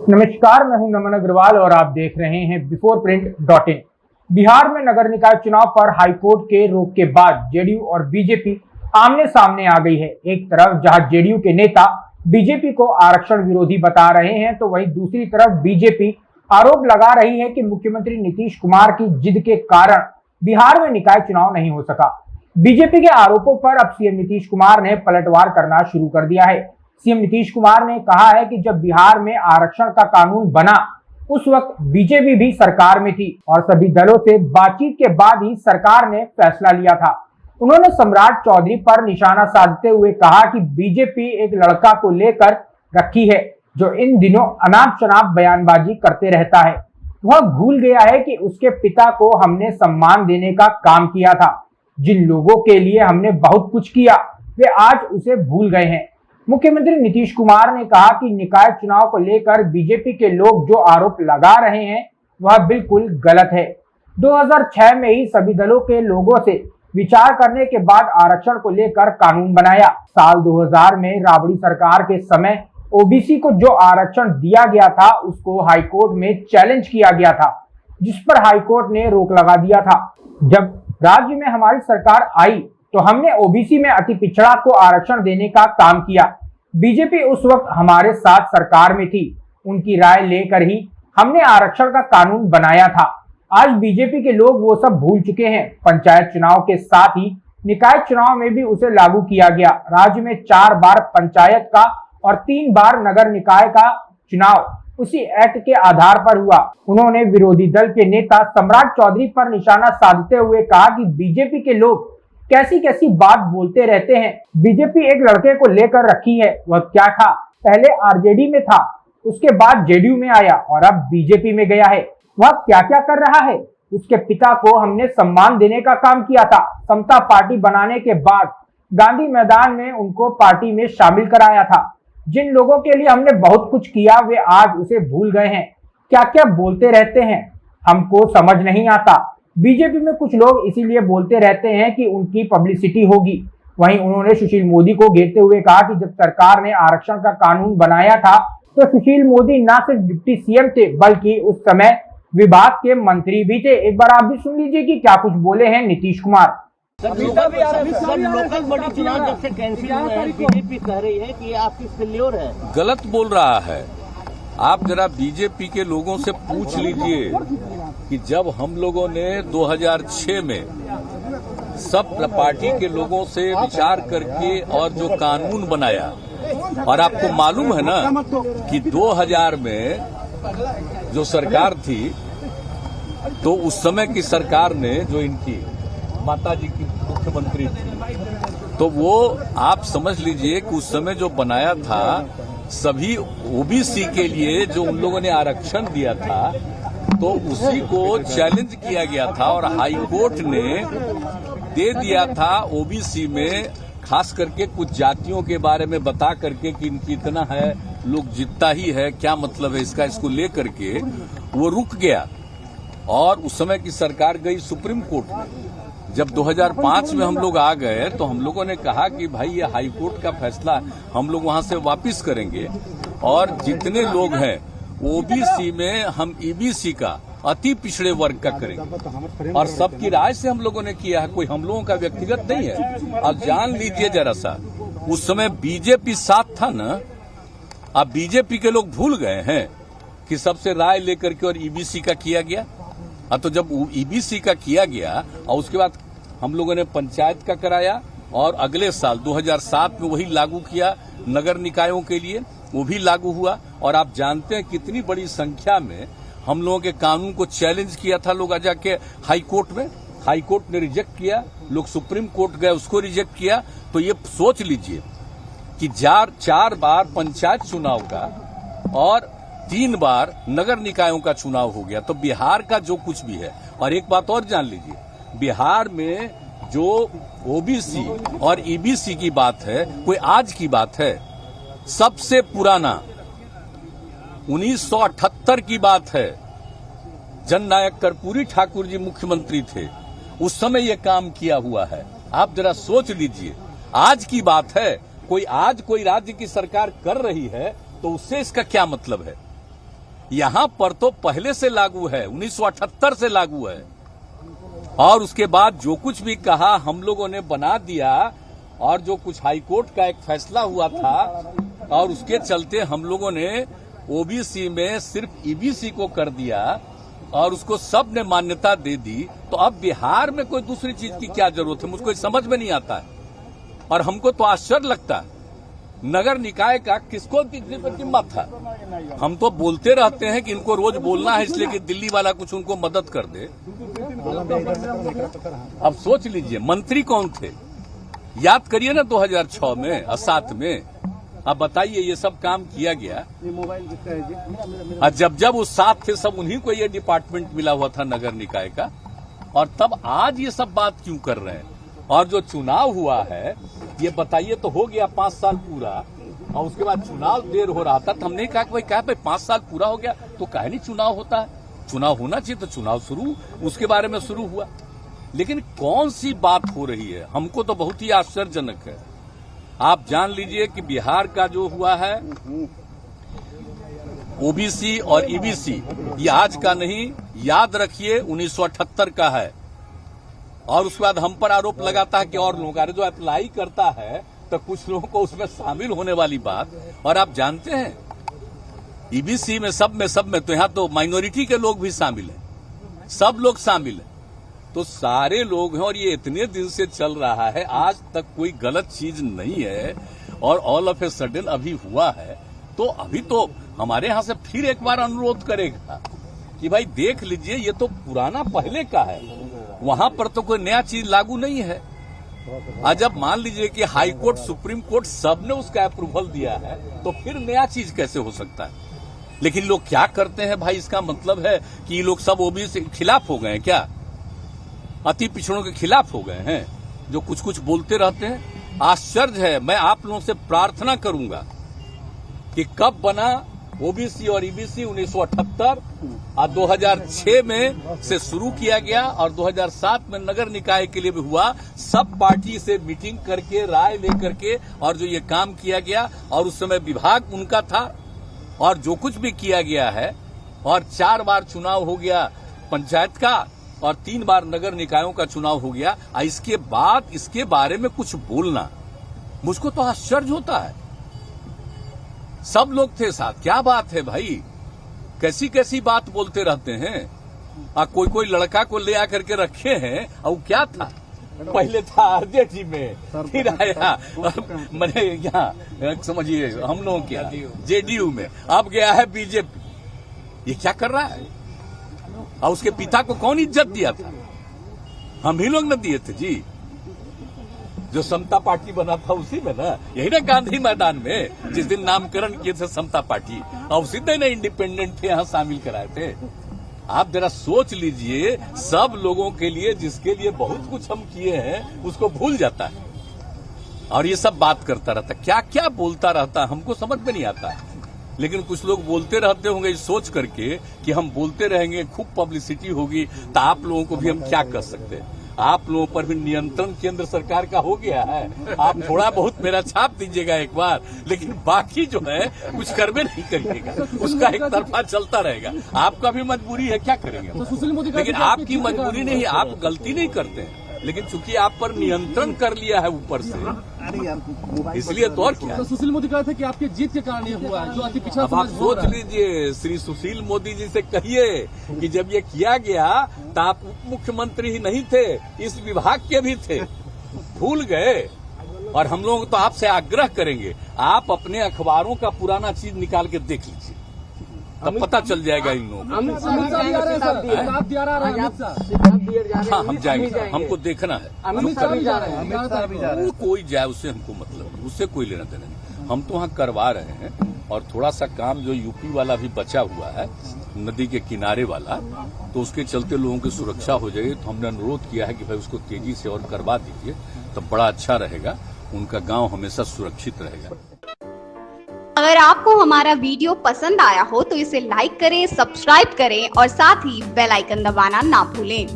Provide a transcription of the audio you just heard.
नमस्कार, मैं हूं नमन अग्रवाल और आप देख रहे हैं biforeprint.in। बिहार में नगर निकाय चुनाव पर हाईकोर्ट के रोक के बाद जेडीयू और बीजेपी आमने सामने आ गई है। एक तरफ जहां जेडीयू के नेता बीजेपी को आरक्षण विरोधी बता रहे हैं, तो वहीं दूसरी तरफ बीजेपी आरोप लगा रही है कि मुख्यमंत्री नीतीश कुमार की जिद के कारण बिहार में निकाय चुनाव नहीं हो सका। बीजेपी के आरोपों पर अब सीएम नीतीश कुमार ने पलटवार करना शुरू कर दिया है। सीएम नीतीश कुमार ने कहा है कि जब बिहार में आरक्षण का कानून बना उस वक्त बीजेपी भी सरकार में थी और सभी दलों से बातचीत के बाद ही सरकार ने फैसला लिया था। उन्होंने सम्राट चौधरी पर निशाना साधते हुए कहा कि बीजेपी एक लड़का को लेकर रखी है जो इन दिनों अनाप शनाप बयानबाजी करते रहता है। वह भूल गया है कि उसके पिता को हमने सम्मान देने का काम किया था। जिन लोगों के लिए हमने बहुत कुछ किया वे आज उसे भूल गए हैं। मुख्यमंत्री नीतीश कुमार ने कहा कि निकाय चुनाव को लेकर बीजेपी के लोग जो आरोप लगा रहे हैं वह बिल्कुल गलत है। 2006 में ही सभी दलों के लोगों से विचार करने के बाद आरक्षण को लेकर कानून बनाया। साल 2000 में राबड़ी सरकार के समय ओबीसी को जो आरक्षण दिया गया था उसको हाईकोर्ट में चैलेंज किया गया था, जिस पर हाईकोर्ट ने रोक लगा दिया था। जब राज्य में हमारी सरकार आई तो हमने ओबीसी में अति पिछड़ा को आरक्षण देने का काम किया। बीजेपी उस वक्त हमारे साथ सरकार में थी, उनकी राय लेकर ही हमने आरक्षण का कानून बनाया था। आज बीजेपी के लोग वो सब भूल चुके हैं। पंचायत चुनाव के साथ ही निकाय चुनाव में भी उसे लागू किया गया। राज्य में 4 बार पंचायत का और 3 बार नगर निकाय का चुनाव उसी एक्ट के आधार पर हुआ। उन्होंने विरोधी दल के नेता सम्राट चौधरी पर निशाना साधते हुए कहा कि बीजेपी के लोग कैसी कैसी बात बोलते रहते हैं। बीजेपी एक लड़के को लेकर रखी है। वह क्या था? पहले आरजेडी में था, उसके बाद जेडीयू में आया और अब बीजेपी में गया है। वह क्या क्या कर रहा है? उसके पिता को हमने सम्मान देने का काम किया था। समता पार्टी बनाने के बाद गांधी मैदान में उनको पार्टी में शामिल कराया था। जिन लोगों के लिए हमने बहुत कुछ किया वे आज उसे भूल गए हैं। क्या क्या बोलते रहते हैं, हमको समझ नहीं आता। बीजेपी में कुछ लोग इसीलिए बोलते रहते हैं कि उनकी पब्लिसिटी होगी। वहीं उन्होंने सुशील मोदी को घेरते हुए कहा कि जब सरकार ने आरक्षण का कानून बनाया था तो सुशील मोदी न सिर्फ डिप्टी सीएम थे बल्कि उस समय विभाग के मंत्री भी थे। एक बार आप भी सुन लीजिए कि क्या कुछ बोले हैं Nitish Kumar. Sir, local body चुनाव जब से कैंसिल हुए हैं, बीजेपी कह रही है कि आपकी फेल्योर है। गलत बोल रहा है। आप जरा बीजेपी के लोगों से पूछ लीजिए कि जब हम लोगों ने 2006 में सब पार्टी के लोगों से विचार करके और जो कानून बनाया, और आपको मालूम है ना कि 2000 में जो सरकार थी तो उस समय की सरकार ने जो इनकी माताजी की मुख्यमंत्री थी तो वो आप समझ लीजिए कि उस समय जो बनाया था सभी ओबीसी के लिए जो उन लोगों ने आरक्षण दिया था तो उसी को चैलेंज किया गया था और हाई कोर्ट ने दे दिया था। ओबीसी में खास करके कुछ जातियों के बारे में बता करके कि इनकी इतना है, लोग जितना ही है, क्या मतलब है इसका, इसको लेकर के वो रुक गया। और उस समय की सरकार गई सुप्रीम कोर्ट में। जब 2005 में हम लोग आ गए तो हम लोगों ने कहा कि भाई ये हाई कोर्ट का फैसला हम लोग वहां से वापस करेंगे और जितने लोग हैं ओबीसी में हम ईबीसी का अति पिछड़े वर्ग का करेंगे। और सबकी राय से हम लोगों ने किया है, कोई हम लोगों का व्यक्तिगत नहीं है। अब जान लीजिए जरा सा, उस समय बीजेपी साथ था ना। अब बीजेपी के लोग भूल गए हैं कि सबसे राय लेकर के और ईबीसी का किया गया। अब तो जब ईबीसी का किया गया और उसके बाद हम लोगों ने पंचायत का कराया और अगले साल 2007 में वही लागू किया नगर निकायों के लिए, वो भी लागू हुआ। और आप जानते हैं कितनी बड़ी संख्या में हम लोगों के कानून को चैलेंज किया था लोग जाके हाई कोर्ट में। हाई कोर्ट ने रिजेक्ट किया, लोग सुप्रीम कोर्ट गए, उसको रिजेक्ट किया। तो ये सोच लीजिए कि 4 बार पंचायत चुनाव का और 3 बार नगर निकायों का चुनाव हो गया। तो बिहार का जो कुछ भी है, और एक बात और जान लीजिए, बिहार में जो ओबीसी और ईबीसी की बात है कोई आज की बात है। सबसे पुराना 1978 की बात है। जननायक कर्पूरी ठाकुर जी मुख्यमंत्री थे, उस समय ये काम किया हुआ है। आप जरा सोच लीजिए, आज की बात है। कोई आज कोई राज्य की सरकार कर रही है तो उससे इसका क्या मतलब है? यहां पर तो पहले से लागू है, 1978 से लागू है। और उसके बाद जो कुछ भी कहा हम लोगों ने बना दिया, और जो कुछ हाईकोर्ट का एक फैसला हुआ था और उसके चलते हम लोगों ने ओबीसी में सिर्फ ईबीसी को कर दिया और उसको सब ने मान्यता दे दी। तो अब बिहार में कोई दूसरी चीज की क्या जरूरत है, मुझको समझ में नहीं आता है। और हमको तो आश्चर्य लगता है, नगर निकाय का किसको कीमत है। हम तो बोलते रहते हैं कि इनको रोज बोलना है इसलिए कि दिल्ली वाला कुछ उनको मदद कर दे। अब सोच लीजिए मंत्री कौन थे, याद करिए ना 2006 में और 7 में। अब बताइए ये सब काम किया गया, और जब वो साथ थे सब उन्हीं को ये डिपार्टमेंट मिला हुआ था नगर निकाय का, और तब आज ये सब बात क्यों कर रहे हैं। और जो चुनाव हुआ है ये बताइए, तो हो गया 5 साल पूरा, और उसके बाद चुनाव देर हो रहा था, तो हमने कहा कि भाई 5 साल पूरा हो गया तो काहे नहीं चुनाव होता है, चुनाव होना चाहिए। तो चुनाव शुरू उसके बारे में शुरू हुआ, लेकिन कौन सी बात हो रही है, हमको तो बहुत ही आश्चर्यजनक है। आप जान लीजिए कि बिहार का जो हुआ है ओबीसी और ईबीसी, ये आज का नहीं, याद रखिए 1978 का है। और उसके बाद हम पर आरोप लगाता है कि और लोगों का जो अप्लाई करता है तो कुछ लोगों को उसमें शामिल होने वाली बात। और आप जानते हैं ईबीसी में सब में तो यहां तो माइनॉरिटी के लोग भी शामिल हैं, सब लोग शामिल हैं, तो सारे लोग हैं। और ये इतने दिन से चल रहा है, आज तक कोई गलत चीज नहीं है, और ऑल ऑफ ए सडन अभी हुआ है। तो अभी तो हमारे यहां से फिर एक बार अनुरोध करेगा कि भाई देख लीजिए, ये तो पुराना पहले का है, वहां पर तो कोई नया चीज लागू नहीं है। आज जब मान लीजिए कि हाई कोर्ट, सुप्रीम कोर्ट सब ने उसका अप्रूवल दिया है, तो फिर नया चीज कैसे हो सकता है। लेकिन लोग क्या करते हैं भाई, इसका मतलब है कि ये लोग सब ओबीसी के खिलाफ हो गए हैं क्या, अति पिछड़ों के खिलाफ हो गए हैं, जो कुछ कुछ बोलते रहते हैं। आश्चर्य है। मैं आप लोगों से प्रार्थना करूंगा कि कब बना ओबीसी और ईबीसी, 1978 और 2006 में से शुरू किया गया, और 2007 में नगर निकाय के लिए भी हुआ। सब पार्टी से मीटिंग करके राय लेकर के और जो ये काम किया गया, और उस समय विभाग उनका था, और जो कुछ भी किया गया है, और 4 बार चुनाव हो गया पंचायत का, और 3 बार नगर निकायों का चुनाव हो गया। इसके बाद इसके बारे में कुछ बोलना मुझको तो आश्चर्य होता है। सब लोग थे साथ, क्या बात है भाई, कैसी कैसी बात बोलते रहते हैं। कोई लड़का को ले आकर के रखे हैं, और क्या था, पहले था आरजेडी में, फिर आया मैंने यहाँ समझिए हम लोगों क्या जेडीयू में, अब गया है बीजेपी। ये क्या कर रहा है। और उसके पिता को कौन इज्जत दिया था, हम ही लोग न दिए थे जी। जो समता पार्टी बना था उसी में ना, यही ना गांधी मैदान में जिस दिन नामकरण किए थे समता पार्टी, और उसी दिन इंडिपेंडेंट थे यहाँ शामिल कराए थे। आप जरा सोच लीजिए, सब लोगों के लिए जिसके लिए बहुत कुछ हम किए हैं उसको भूल जाता है, और ये सब बात करता रहता, क्या क्या बोलता रहता, हमको समझ में नहीं आता। लेकिन कुछ लोग बोलते रहते होंगे इस सोच करके कि हम बोलते रहेंगे, खूब पब्लिसिटी होगी, तो आप लोगों को भी हम क्या कर सकते हैं। आप लोगों पर भी नियंत्रण केंद्र सरकार का हो गया है, आप थोड़ा बहुत मेरा छाप दीजिएगा एक बार, लेकिन बाकी जो है कुछ करवे नहीं करिएगा, उसका एक तरफा चलता रहेगा। आपका भी मजबूरी है, क्या करेंगे। तो सुशील मोदी, लेकिन आपकी मजबूरी नहीं, आप गलती नहीं करते हैं, लेकिन चूंकि आप पर नियंत्रण कर लिया है ऊपर से, इसलिए तो और क्या। तो सुशील मोदी कहते हैं कि आपकी जीत के कारण ये हुआ है, जो अति पिछड़ा। अब आप सोच लीजिए, श्री सुशील मोदी जी से कहिए कि जब ये किया गया तो आप उप मुख्यमंत्री ही नहीं थे, इस विभाग के भी थे, भूल गए। और हम लोग तो आपसे आग्रह करेंगे, आप अपने अखबारों का पुराना चीज निकाल के देख लीजिए, तब पता चल जाएगा इन लोगों को। हाँ, हम जाएंगे, हमको देखना है, कोई जाए उससे हमको मतलब, उससे कोई लेना देना नहीं। हम तो वहाँ करवा रहे हैं, और थोड़ा सा काम जो यूपी वाला भी बचा हुआ है, नदी के किनारे वाला, तो उसके चलते लोगों की सुरक्षा हो जाएगी। तो हमने अनुरोध किया है कि भाई उसको तेजी से और करवा दीजिए, तो बड़ा अच्छा रहेगा, उनका गांव हमेशा सुरक्षित रहेगा। अगर आपको हमारा वीडियो पसंद आया हो तो इसे लाइक करें, सब्सक्राइब करें और साथ ही बेल आइकन दबाना ना भूलें।